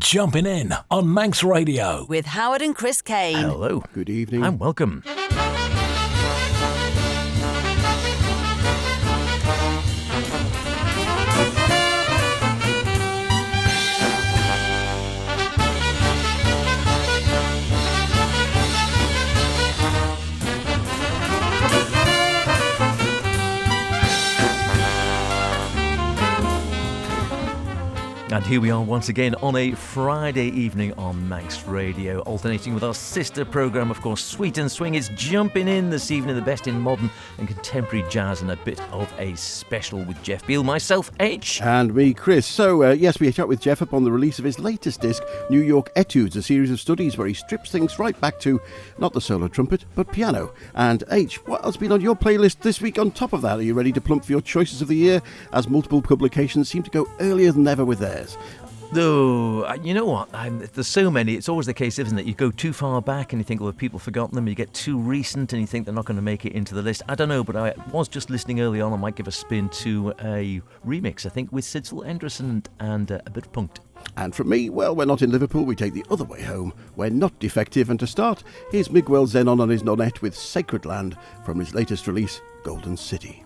Jumping in on Manx Radio with Howard and Chris Kane. Hello. Good evening. And welcome. And here we are once again on a Friday evening on Manx Radio, alternating with our sister programme, of course, Sweet and Swing is jumping in this evening, the best in modern and contemporary jazz, and a bit of a special with Jeff Beal, myself, H. And me, Chris. So, yes, we chat with Jeff upon the release of his latest disc, New York Etudes, a series of studies where he strips things right back to not the solo trumpet, but piano. And H, what has been on your playlist this week on top of that? Are you ready to plump for your choices of the year, as multiple publications seem to go earlier than ever with theirs? Though, you know what, there's so many, it's always the case, isn't it? You go too far back and you think, well, have people forgotten them? You get too recent and you think they're not going to make it into the list. I don't know, but I was just listening early on, I might give a spin to a remix, I think, with Sidsel, Endresen and a bit of punked. And from me, well, we're not in Liverpool, we take the other way home. We're not defective, and to start, here's Miguel Zenon on his nonette with Sacred Land from his latest release, Golden City.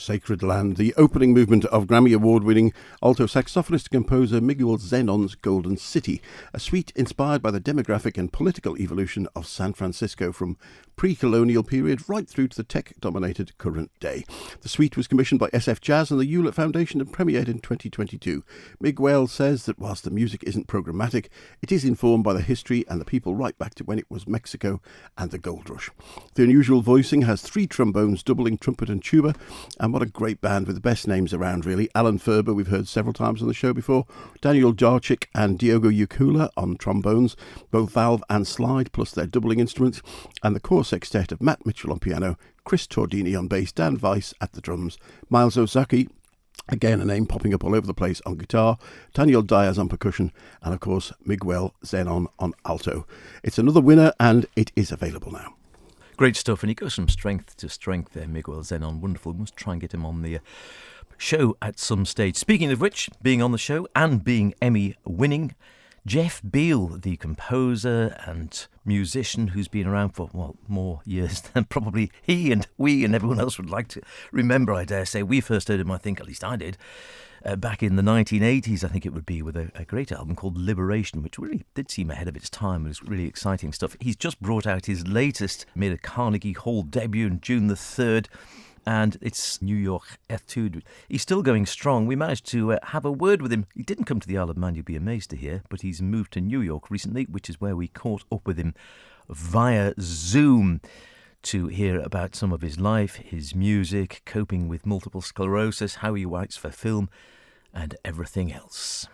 Sacred Land, the opening movement of Grammy Award-winning alto saxophonist and composer Miguel Zenon's Golden City, a suite inspired by the demographic and political evolution of San Francisco from pre-colonial period right through to the tech-dominated current day. The suite was commissioned by SF Jazz and the Hewlett Foundation and premiered in 2022. Miguel says that whilst the music isn't programmatic, it is informed by the history and the people right back to when it was Mexico and the gold rush. The unusual voicing has 3 trombones doubling trumpet and tuba, and what a great band with the best names around, really. Alan Ferber, we've heard several times on the show before, Daniel Jarchik and Diogo Ukula on trombones, both valve and slide, plus their doubling instruments, and the core sextet of Matt Mitchell on piano, Chris Tordini on bass, Dan Weiss at the drums, Miles Ozaki, again a name popping up all over the place, on guitar, Daniel Diaz on percussion, and of course Miguel Zenon on alto. It's another winner and it is available now. Great stuff, and he goes from strength to strength there, Miguel Zenon. Wonderful. We must try and get him on the show at some stage. Speaking of which, being on the show and being Emmy winning, Jeff Beal, the composer and musician who's been around for, well, more years than probably he and we and everyone else would like to remember, I dare say. We first heard him, I think, at least I did, back in the 1980s, I think it would be, with a great album called Liberation, which really did seem ahead of its time. It was really exciting stuff. He's just brought out his latest, made a Carnegie Hall debut on June the 3rd, and it's New York Etude. He's still going strong. We managed to have a word with him. He didn't come to the Isle of Man, you'd be amazed to hear, but he's moved to New York recently, which is where we caught up with him via Zoom to hear about some of his life, his music, coping with multiple sclerosis, how he writes for film, and everything else.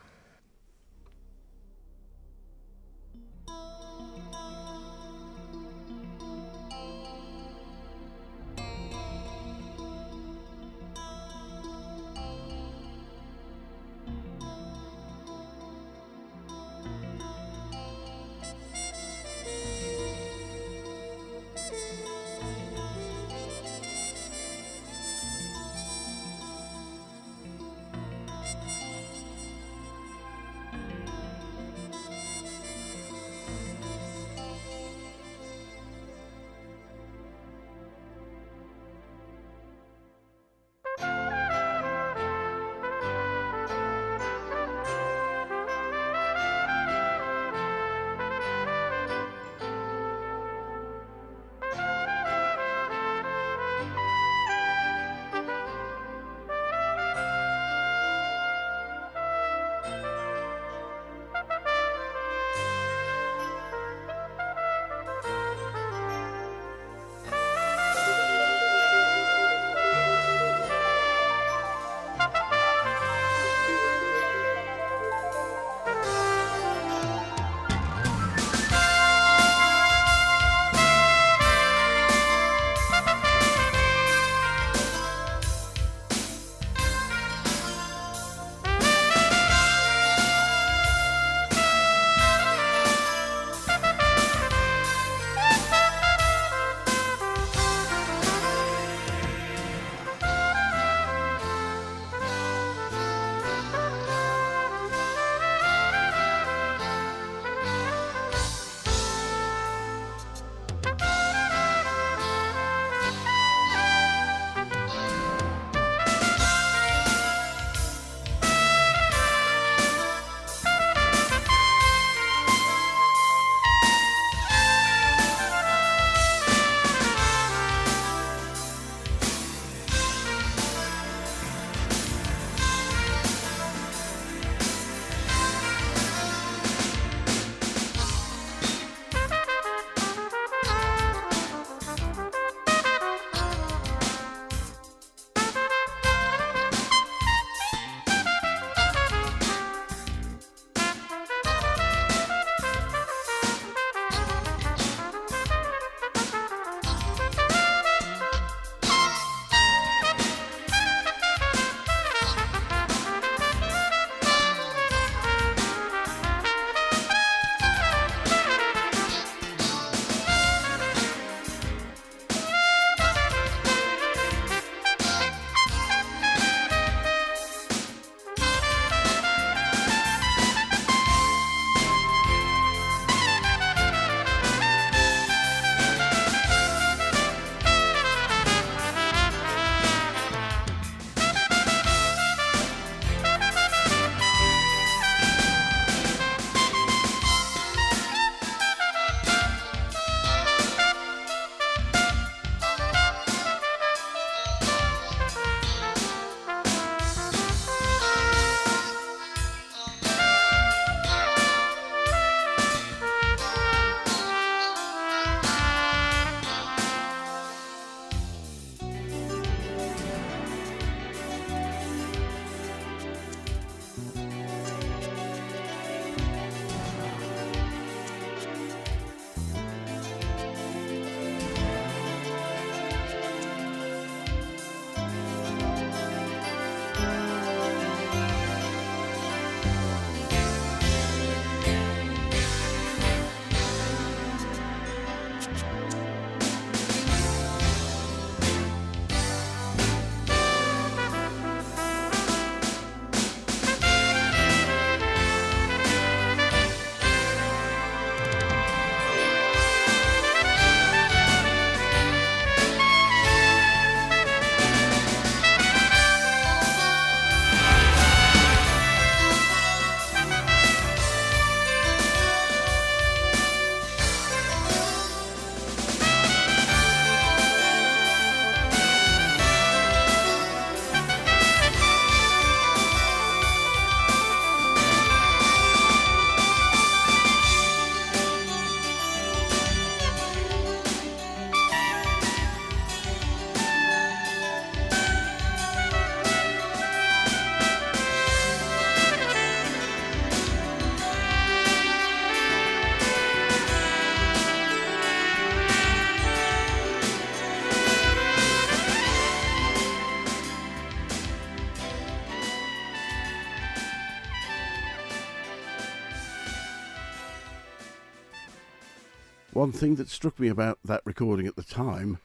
One thing that struck me about that recording at the time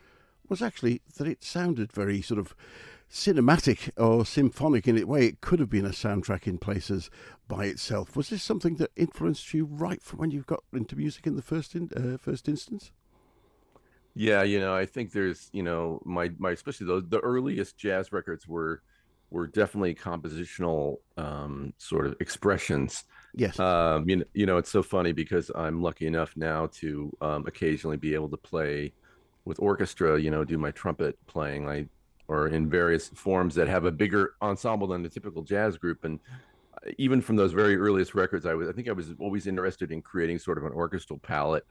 was actually that it sounded very sort of cinematic or symphonic in a way. It could have been a soundtrack in places by itself. Was this something that influenced you right from when you got into music in the first instance? Yeah, I think there's, my especially the earliest jazz records were definitely compositional sort of expressions. Yes. It's so funny because I'm lucky enough now to occasionally be able to play with orchestra, do my trumpet playing, or in various forms that have a bigger ensemble than the typical jazz group. And even from those very earliest records, I think I was always interested in creating sort of an orchestral palette.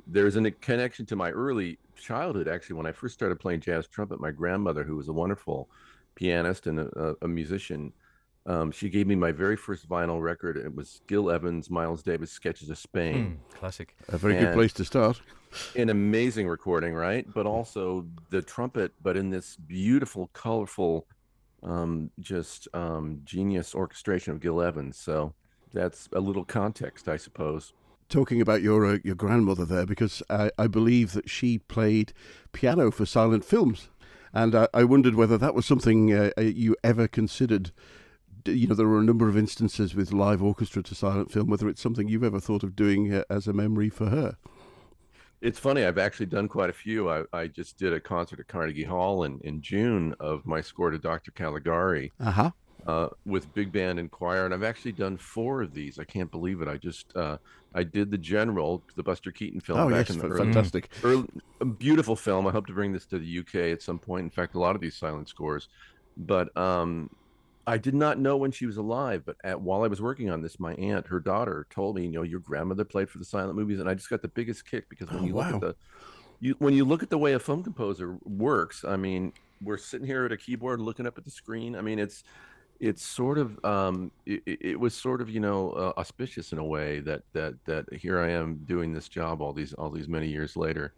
There's a connection to my early childhood, actually. When I first started playing jazz trumpet, my grandmother, who was a wonderful pianist and a musician, she gave me my very first vinyl record. It was Gil Evans, Miles Davis, Sketches of Spain. Classic. A very good place to start. An amazing recording, right? But also the trumpet, but in this beautiful, colorful, genius orchestration of Gil Evans. So that's a little context, I suppose. Talking about your grandmother there, because I believe that she played piano for silent films, and I wondered whether that was something you ever considered. There were a number of instances with live orchestra to silent film, whether it's something you've ever thought of doing as a memory for her. It's funny, I've actually done quite a few. I just did a concert at Carnegie Hall in June of my score to Dr. Caligari. With big band and choir, and I've actually done 4 of these. I can't believe it. I did the General, the Buster Keaton film. Oh, back yes, in the fantastic. A beautiful film. I hope to bring this to the UK at some point. In fact, a lot of these silent scores. But I did not know when she was alive, but while I was working on this, my aunt, her daughter, told me, your grandmother played for the silent movies, and I just got the biggest kick because when you look at the way a film composer works, I mean, we're sitting here at a keyboard looking up at the screen. I mean, it's sort of it was sort of auspicious in a way that here I am doing this job all these many years later.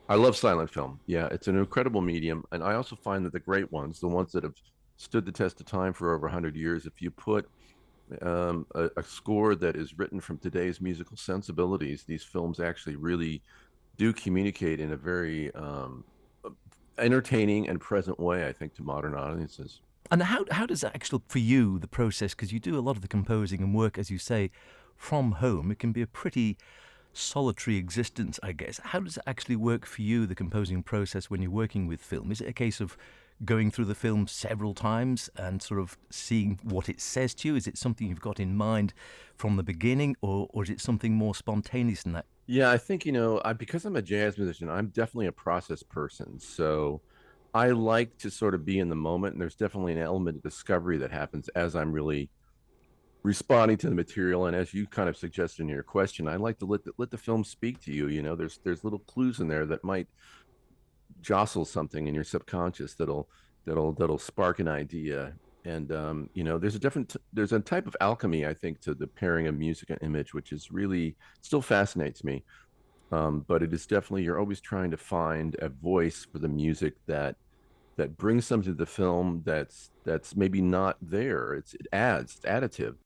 I love silent film. Yeah, it's an incredible medium, and I also find that the great ones, the ones that have stood the test of time for over 100 years, if you put a score that is written from today's musical sensibilities, these films actually really do communicate in a very entertaining and present way, I think, to modern audiences. And how does that actually, for you, the process, because you do a lot of the composing and work, as you say, from home, it can be a pretty solitary existence, I guess. How does it actually work for you, the composing process, when you're working with film? Is it a case of going through the film several times and sort of seeing what it says to you? Is it something you've got in mind from the beginning, or is it something more spontaneous than that? Yeah, I think, because I'm a jazz musician, I'm definitely a process person. So I like to sort of be in the moment, and there's definitely an element of discovery that happens as I'm really responding to the material. And as you kind of suggested in your question, I like to let the film speak to you. There's little clues in there that might jostle something in your subconscious that'll spark an idea. And there's a type of alchemy, I think, to the pairing of music and image, which is really still fascinates me. But it is definitely, you're always trying to find a voice for the music that brings something to the film that's maybe not there. It's additive.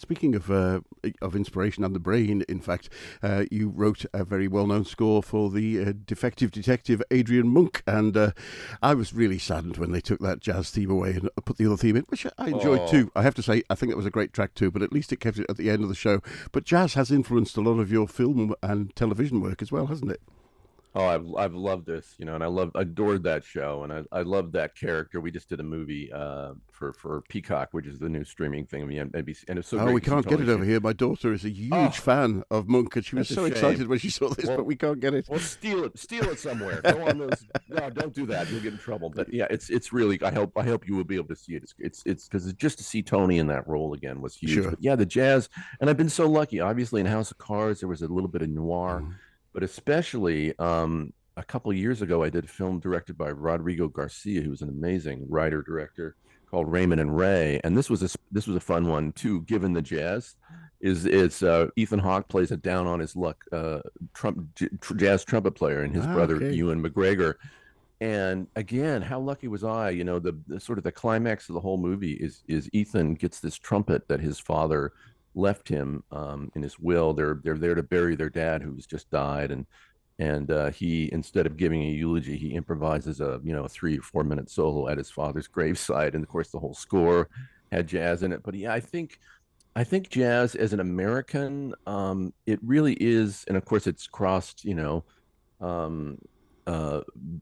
speaking of inspiration and the brain, in fact, you wrote a very well-known score for the defective detective Adrian Monk, and I was really saddened when they took that jazz theme away and put the other theme in, which I enjoyed too. I have to say, I think it was a great track too, but at least it kept it at the end of the show. But jazz has influenced a lot of your film and television work as well, hasn't it? Oh, I've loved this, and I adored that show, and I loved that character. We just did a movie for Peacock, which is the new streaming thing of the NBC, and it's so great. We can't get it over here. My daughter is a huge fan of Monk, and she was so excited when she saw this, but we can't get it. Well, steal it somewhere. Go on those. No, don't do that. You'll get in trouble. But yeah, it's really. I hope you will be able to see it. It's because just to see Tony in that role again was huge. Sure. But yeah, the jazz, and I've been so lucky. Obviously, in House of Cards, there was a little bit of noir. But especially a couple of years ago, I did a film directed by Rodrigo Garcia, who's an amazing writer-director, called Raymond and Ray. And this was a fun one too, given the jazz. Ethan Hawke plays a down on his luck jazz trumpet player, and his brother Ewan McGregor. And again, how lucky was I? The sort of the climax of the whole movie is Ethan gets this trumpet that his father left him in his will. They're there to bury their dad, who's just died, and he, instead of giving a eulogy, he improvises a 3 or 4 minute solo at his father's graveside, and of course the whole score had jazz in it. But yeah, I think jazz as an American, it really is, and of course it's crossed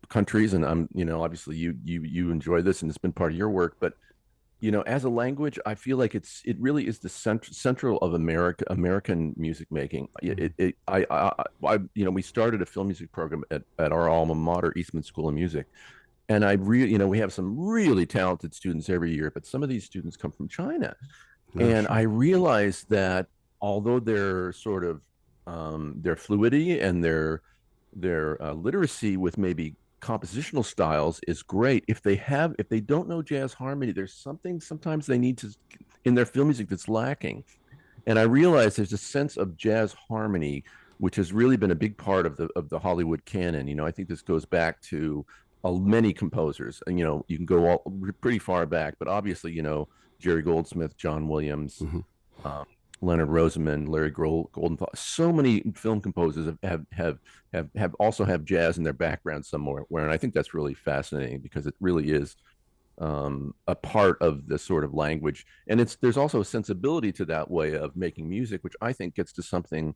countries, and obviously you enjoy this, and it's been part of your work, but as a language, I feel like it really is the central of American music making. We started a film music program at our alma mater, Eastman School of Music, and we have some really talented students every year, but some of these students come from China, and I realized that although their sort of their fluidity and their literacy with maybe compositional styles is great, if they don't know jazz harmony, there's something sometimes they need to in their film music that's lacking. And I realized there's a sense of jazz harmony which has really been a big part of the Hollywood canon. I think this goes back to many composers, and you can go pretty far back, but obviously Jerry Goldsmith, John Williams, Leonard Rosenman, Larry Goldenthal. So many film composers have also have jazz in their background somewhere. And I think that's really fascinating because it really is a part of the sort of language. And there's also a sensibility to that way of making music, which I think gets to something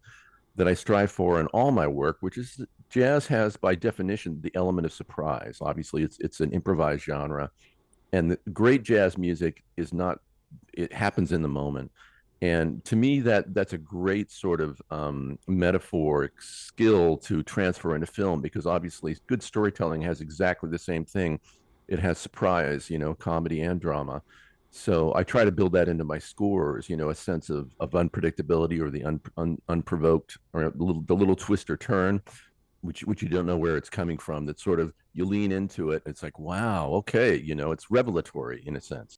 that I strive for in all my work, which is that jazz has, by definition, the element of surprise. Obviously, it's an improvised genre, and the great jazz music is not. It happens in the moment. And to me, that's a great sort of metaphoric skill to transfer into film, because obviously good storytelling has exactly the same thing. It has surprise, comedy and drama. So I try to build that into my scores, a sense of unpredictability, or the unprovoked, or the little twist or turn, which you don't know where it's coming from. That sort of, you lean into it. It's like, wow, okay, it's revelatory in a sense.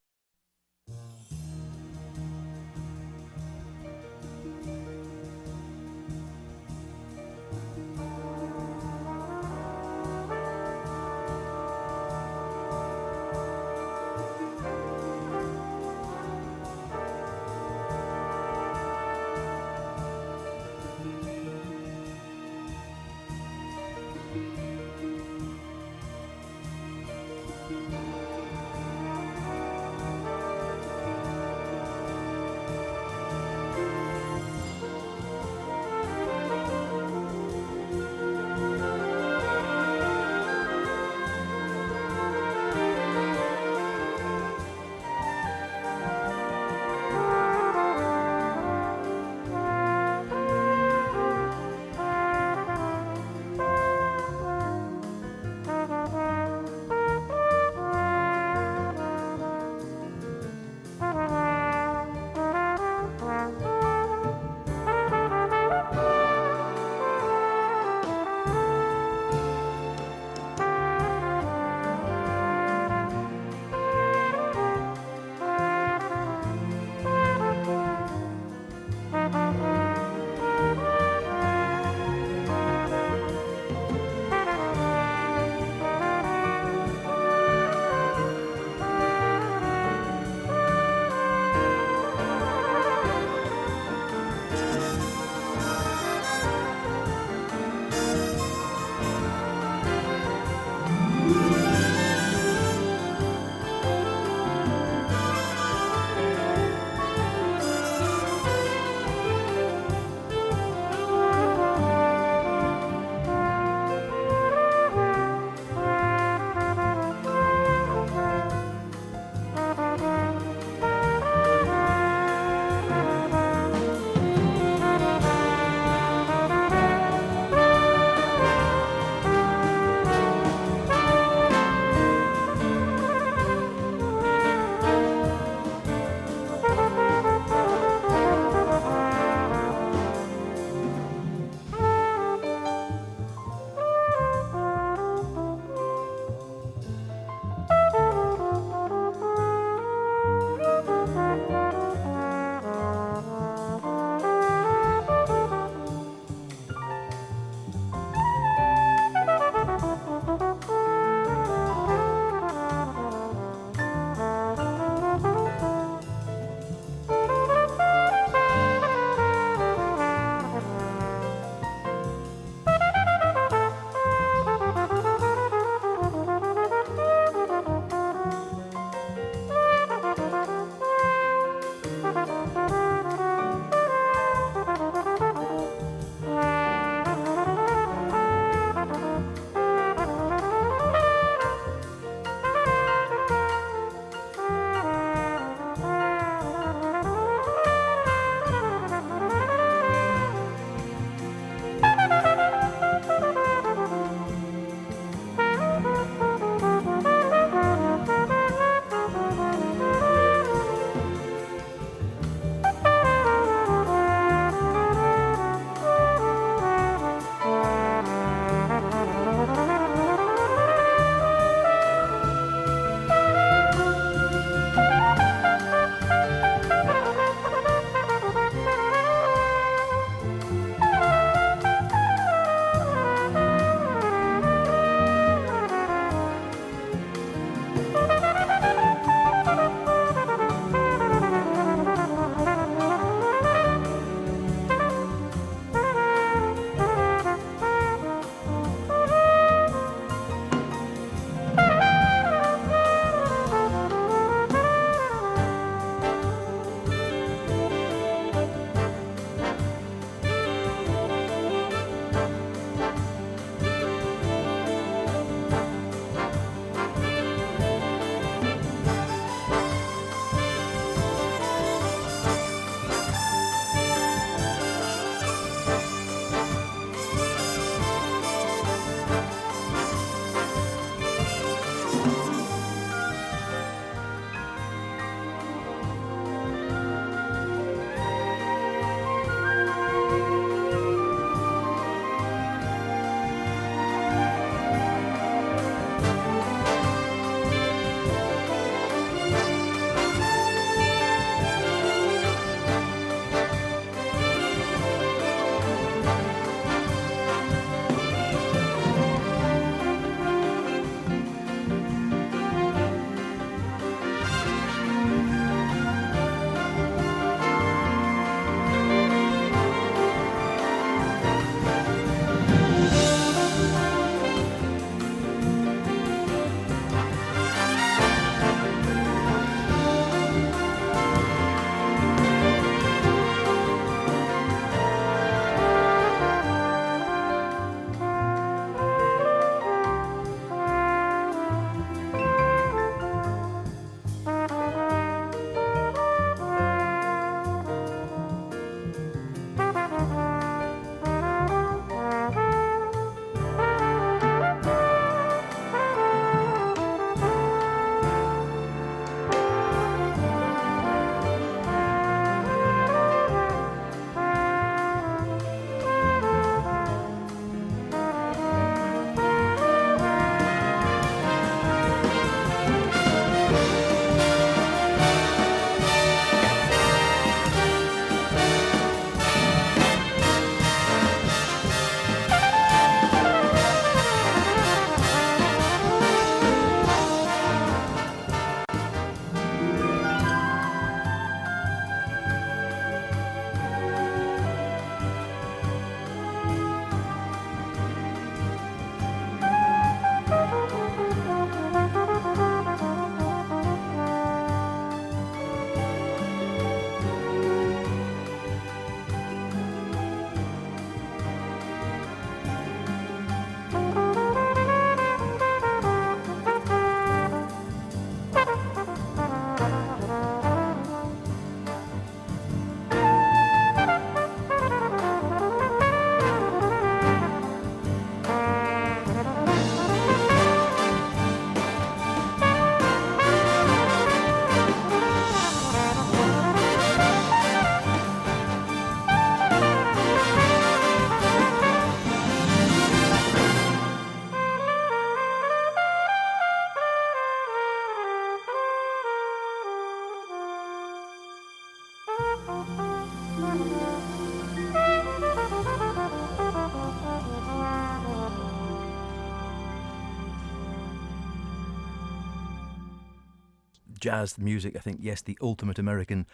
Jazz music, I think, yes, the ultimate American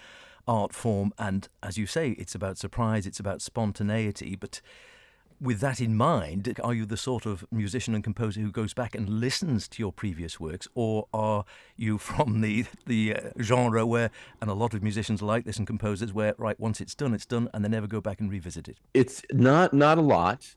art form. And as you say, it's about surprise, it's about spontaneity. But with that in mind, are you the sort of musician and composer who goes back and listens to your previous works? Or are you from the genre where, and a lot of musicians like this and composers, where, right, once it's done, and they never go back and revisit it? It's not a lot.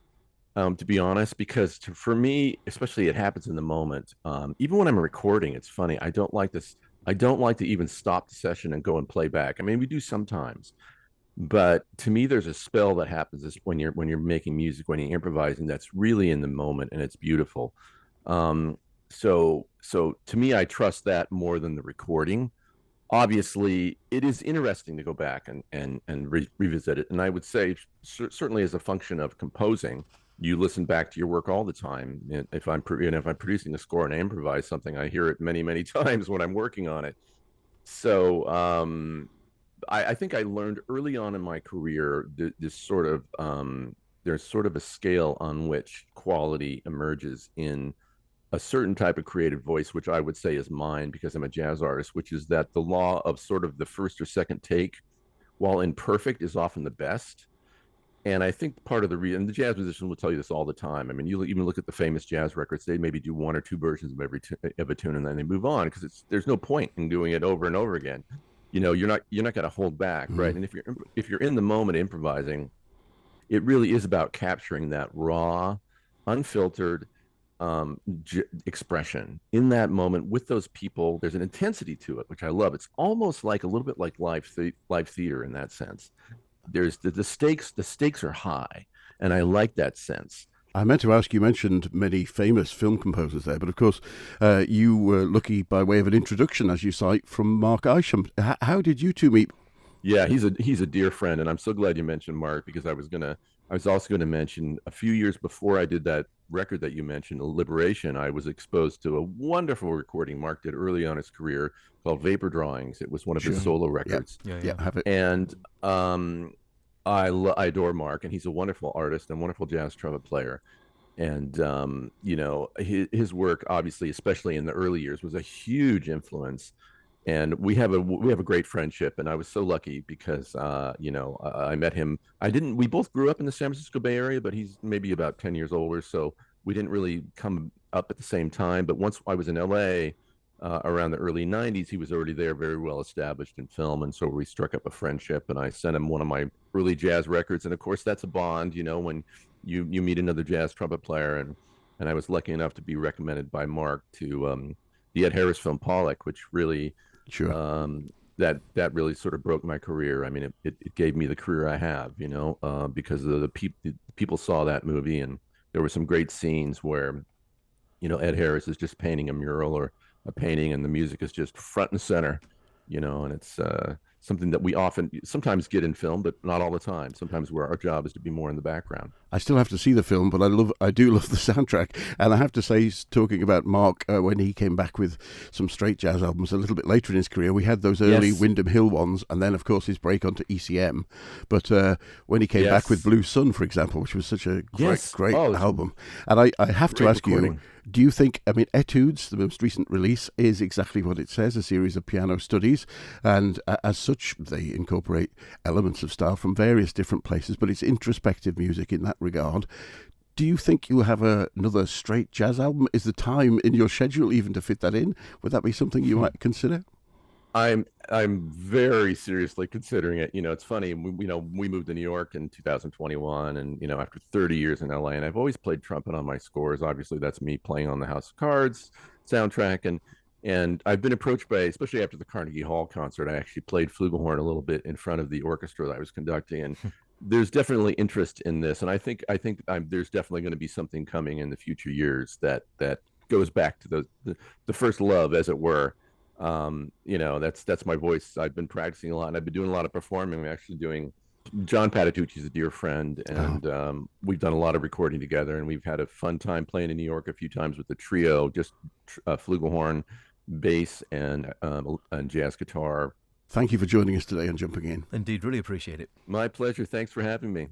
To be honest, because for me, especially, it happens in the moment. Even when I'm recording, it's funny. I don't like this. I don't like to even stop the session and go and play back. I mean, we do sometimes, but to me, there's a spell that happens is when you're making music, when you're improvising, that's really in the moment and it's beautiful. So to me, I trust that more than the recording. Obviously, it is interesting to go back and revisit it, and I would say certainly as a function of composing. You listen back to your work all the time. If I'm producing a score and I improvise something, I hear it many, many times when I'm working on it. So I think I learned early on in my career this sort of there's sort of a scale on which quality emerges in a certain type of creative voice, which I would say is mine because I'm a jazz artist, which is that the law of sort of the first or second take, while imperfect, is often the best. And I think part of the reason, the jazz musician will tell you this all the time. I mean, you even look at the famous jazz records; they maybe do one or two versions of of a tune, and then they move on because there's no point in doing it over and over again. You know, you're not going to hold back, right? And if you're in the moment improvising, it really is about capturing that raw, unfiltered expression in that moment with those people. There's an intensity to it, which I love. It's almost like a little bit like live theater in that sense. There's the stakes are high, and I like that sense. I meant to ask, you mentioned many famous film composers there, but of course you were lucky by way of an introduction, as you cite, from Mark Isham. How did you two meet? Yeah, he's a dear friend, and I'm so glad you mentioned Mark, because I was also going to mention a few years before I did that record that you mentioned, Liberation, I was exposed to a wonderful recording Mark did early on in his career called Vapor Drawings. It was one of his solo records. Yeah, have it. And I adore Mark, and he's a wonderful artist and wonderful jazz trumpet player. And you know, his work, obviously, especially in the early years, was a huge influence. And we have a great friendship, and I was so lucky because you know, I met him. We both grew up in the San Francisco Bay Area, but he's maybe about 10 years older, so we didn't really come up at the same time. But once I was in LA around the early 90s, he was already there, very well established in film, and so we struck up a friendship, and I sent him one of my early jazz records. And of course, that's a bond, you know, when you meet another jazz trumpet player. And I was lucky enough to be recommended by Mark to the Ed Harris film Pollock, which really that really sort of broke my career. I mean, it gave me the career I have, you know, because of the people saw that movie, and there were some great scenes where, you know, Ed Harris is just painting a mural or a painting, and the music is just front and center, you know, and it's something that we sometimes get in film, but not all the time. Sometimes where our job is to be more in the background. I still have to see the film, but I do love the soundtrack. And I have to say, talking about Mark, when he came back with some straight jazz albums a little bit later in his career, we had those early Windham Hill ones, and then, of course, his break onto ECM. But when he came back with Blue Sun, for example, which was such a great album. And I have to ask you, do you think, I mean, Etudes, the most recent release, is exactly what it says, a series of piano studies, and as such, they incorporate elements of style from various different places, but it's introspective music in that regard. Do you think you'll have another straight jazz album? Is the time in your schedule even to fit that in? Would that be something you might consider? I'm very seriously considering it. You know, it's funny. We moved to New York in 2021, and you know, after 30 years in LA, and I've always played trumpet on my scores. Obviously, that's me playing on the House of Cards soundtrack, and I've been approached by, especially after the Carnegie Hall concert, I actually played flugelhorn a little bit in front of the orchestra that I was conducting, and there's definitely interest in this, and I think there's definitely going to be something coming in the future years that goes back to the first love, as it were. You know, that's my voice. I've been practicing a lot, and I've been doing a lot of performing. I'm actually doing, John Patitucci's a dear friend, and we've done a lot of recording together, and we've had a fun time playing in New York a few times with the trio, just flugelhorn, bass, and jazz guitar, Thank you for joining us today on Jumping In. Indeed, really appreciate it. My pleasure. Thanks for having me.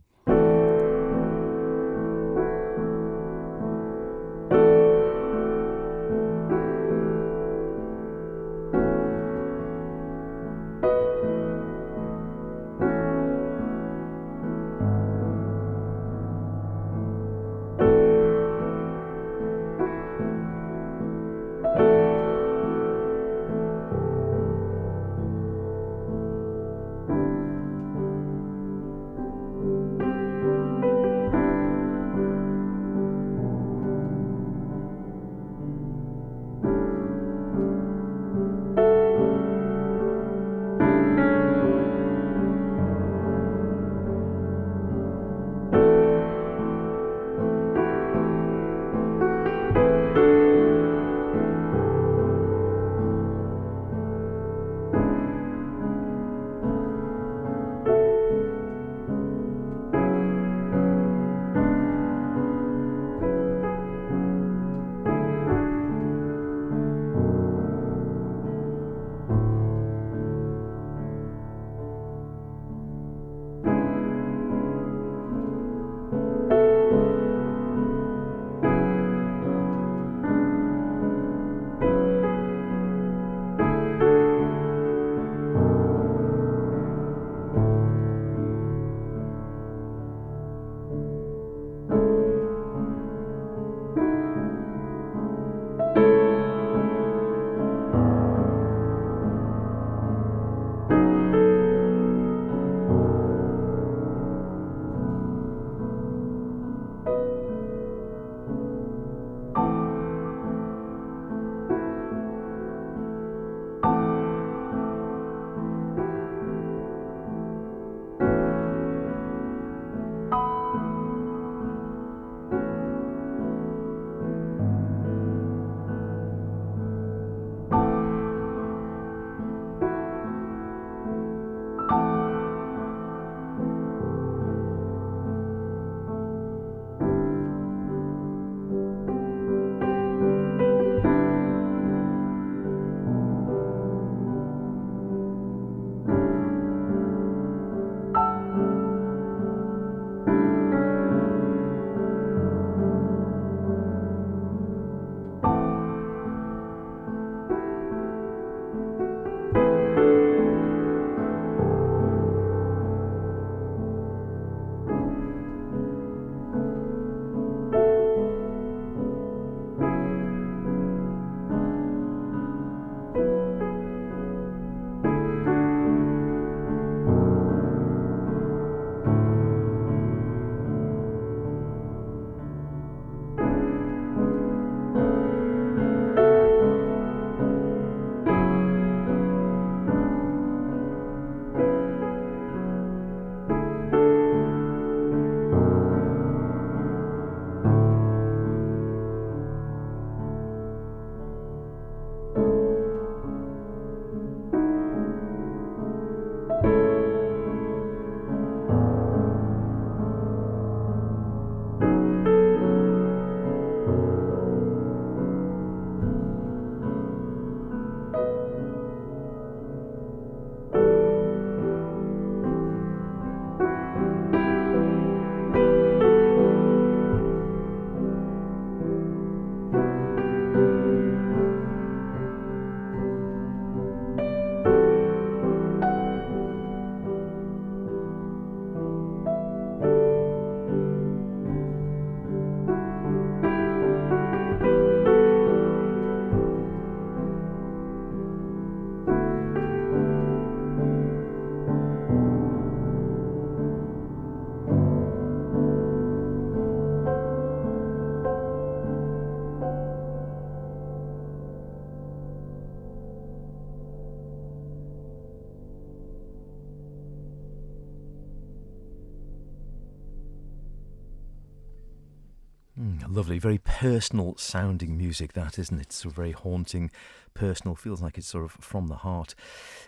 Lovely, very personal sounding music, that, isn't it? So very haunting, personal, feels like it's sort of from the heart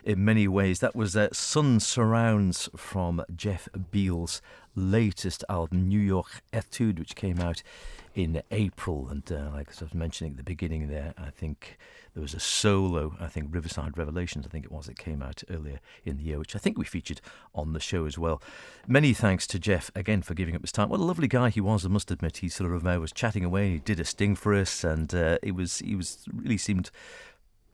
in many ways. That was Sun Surrounds from Jeff Beal's latest album, New York Etude, which came out in April. And like I was mentioning at the beginning there, I think there was a solo, I think Riverside Revelations, I think it was, that came out earlier in the year, which I think we featured on the show as well. Many thanks to Jeff, again, for giving up his time. What a lovely guy he was, I must admit. He sort of was chatting away, and he did a sting for us, and he was really seemed,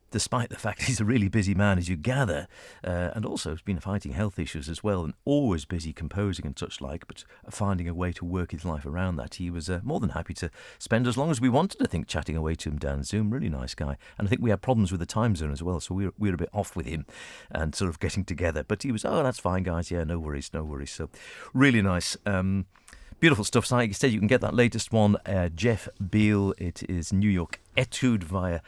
despite the fact he's a really busy man, as you gather, and also has been fighting health issues as well, and always busy composing and such like, but finding a way to work his life around that. He was more than happy to spend as long as we wanted, I think, chatting away to him down Zoom. Really nice guy. And I think we had problems with the time zone as well, so we were a bit off with him and sort of getting together. But he was, oh, that's fine, guys. Yeah, no worries, no worries. So really nice. Beautiful stuff. So like I said, you can get that latest one, Jeff Beal. It is New York Etude via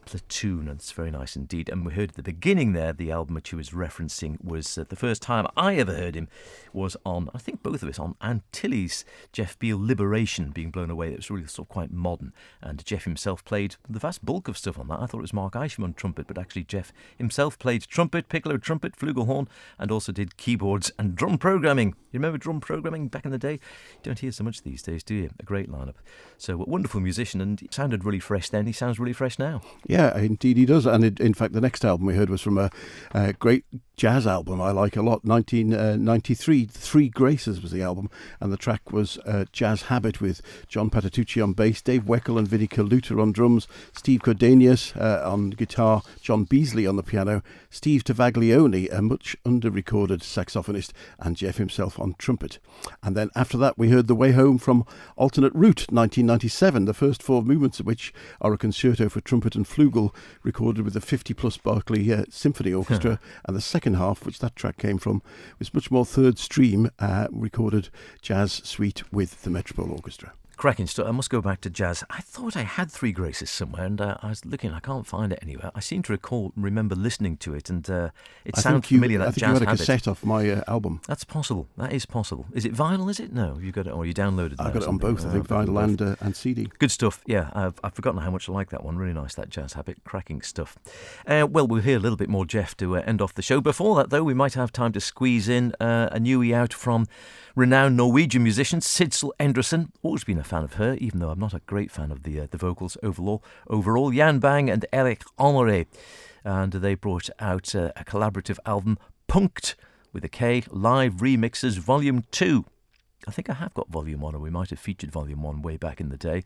Platoon, and it's very nice indeed. And we heard at the beginning there, the album which he was referencing was the first time I ever heard him was on, I think both of us, on Antilles, Jeff Beal, Liberation, Being Blown Away. It was really sort of quite modern, and Jeff himself played the vast bulk of stuff on that. I thought it was Mark Isham on trumpet, but actually Jeff himself played trumpet, piccolo trumpet, flugelhorn, and also did keyboards and drum programming. You remember drum programming back in the day? You don't hear so much these days, do you? A great lineup. So a wonderful musician, and he sounded really fresh then. He sounds really fresh now. Yeah, indeed he does. And in fact, the next album we heard was from a great jazz album I like a lot, 1993. Three Graces was the album, and the track was Jazz Habit, with John Patitucci on bass, Dave Weckl and Vinnie Colaiuta on drums, Steve Cordenius on guitar, John Beasley on the piano, Steve Tavaglione, a much under-recorded saxophonist, and Jeff himself on trumpet. And then after that we heard The Way Home from Alternate Route, 1997, the first four movements of which are a concerto for trumpet and flugel recorded with the 50-plus Berkeley Symphony Orchestra, and the second half, which that track came from, was much more third stream, recorded jazz suite with the Metropole Orchestra. Cracking stuff. I must go back to jazz. I thought I had Three Graces somewhere, and I was looking. I can't find it anywhere. I seem to remember listening to it, and it sounds familiar. That I think Jazz you had a Habit. Cassette off my album. That's possible. That is possible. Is it vinyl? Is it? No, you got it, or you downloaded it. I got it on both. I think vinyl and CD. Good stuff. Yeah, I've forgotten how much I like that one. Really nice, that Jazz Habit. Cracking stuff. Well, we'll hear a little bit more Jeff to end off the show. Before that, though, we might have time to squeeze in a newie out from renowned Norwegian musician Sidsel Endresen. Always been a fan of her, even though I'm not a great fan of the vocals overall. Jan Bang and Erik Honoré, and they brought out a collaborative album, Punkt with a K, Live Remixes Volume 2. I think I have got Volume 1, or we might have featured Volume 1 way back in the day.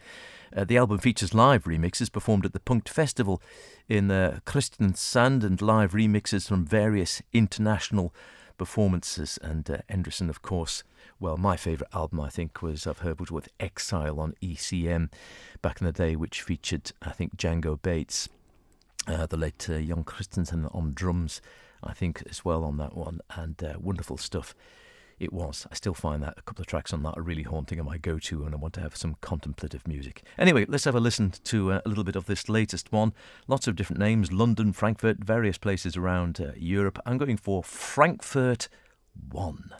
The album features live remixes performed at the Punkt Festival in Kristiansand, and live remixes from various international performances. And Endresen, of course, well, my favourite album, I think, was with Exile on ECM back in the day, which featured, I think, Django Bates, the late Jon Christensen on drums, I think, as well on that one, and wonderful stuff it was. I still find that a couple of tracks on that are really haunting and my go-to, and I want to have some contemplative music. Anyway, let's have a listen to a little bit of this latest one. Lots of different names: London, Frankfurt, various places around Europe. I'm going for Frankfurt 1.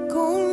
Con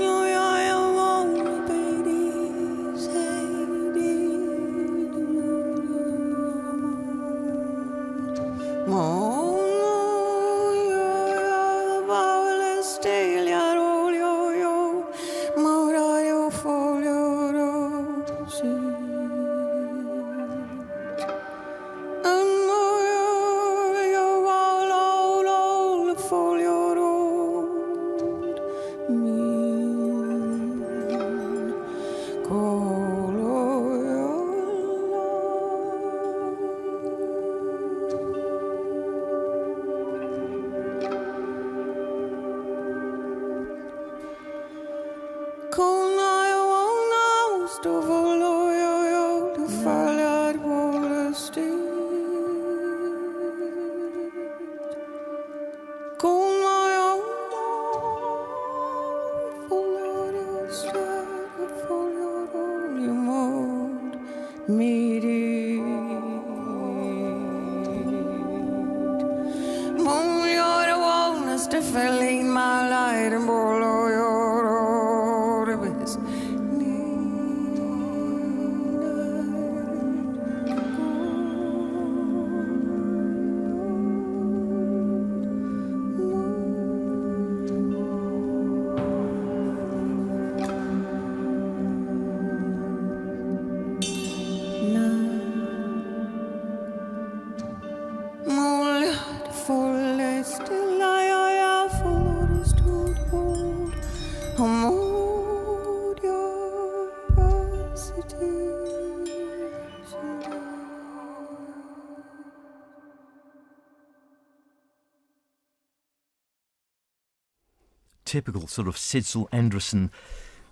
Typical sort of Sidsel Endresen,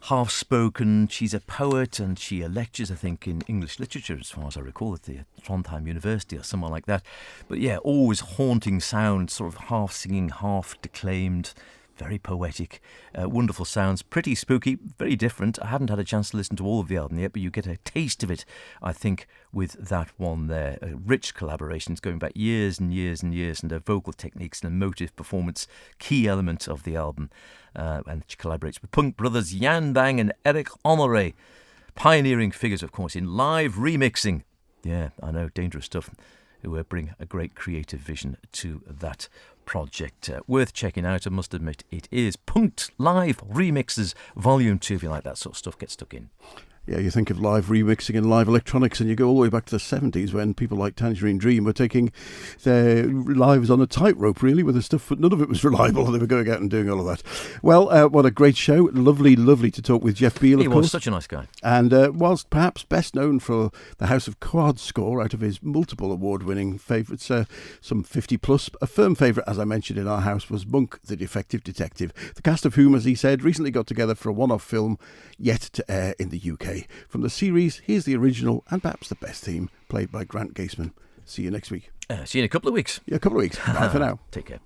half-spoken. She's a poet and she lectures, I think, in English literature, as far as I recall, at the Trondheim University or somewhere like that. But yeah, always haunting sound, sort of half-singing, half-declaimed, very poetic, wonderful sounds, pretty spooky, very different. I haven't had a chance to listen to all of the album yet, but you get a taste of it, I think, with that one there. Rich collaborations going back years and years and years, and her vocal techniques and emotive performance, key element of the album. And she collaborates with punk brothers Jan Bang and Eric Honoré, pioneering figures, of course, in live remixing. Yeah, I know, dangerous stuff. Who bring a great creative vision to that project. Worth checking out, I must admit. It is Punked Live Remixes Volume 2, if you like that sort of stuff. Get stuck in. Yeah, you think of live remixing and live electronics, and you go all the way back to the 70s when people like Tangerine Dream were taking their lives on a tightrope, really, with the stuff, but none of it was reliable. They were going out and doing all of that. Well, what a great show. Lovely to talk with Jeff Beal, of course. He was such a nice guy. And whilst perhaps best known for the House of Cards score out of his multiple award-winning favourites, some 50-plus, a firm favourite, as I mentioned in our house, was Monk, the Defective Detective, the cast of whom, as he said, recently got together for a one-off film yet to air in the UK. From the series, here's the original and perhaps the best theme, played by Grant Gaisman. See you next week. See you in a couple of weeks. Yeah, a couple of weeks. Bye for now. Take care.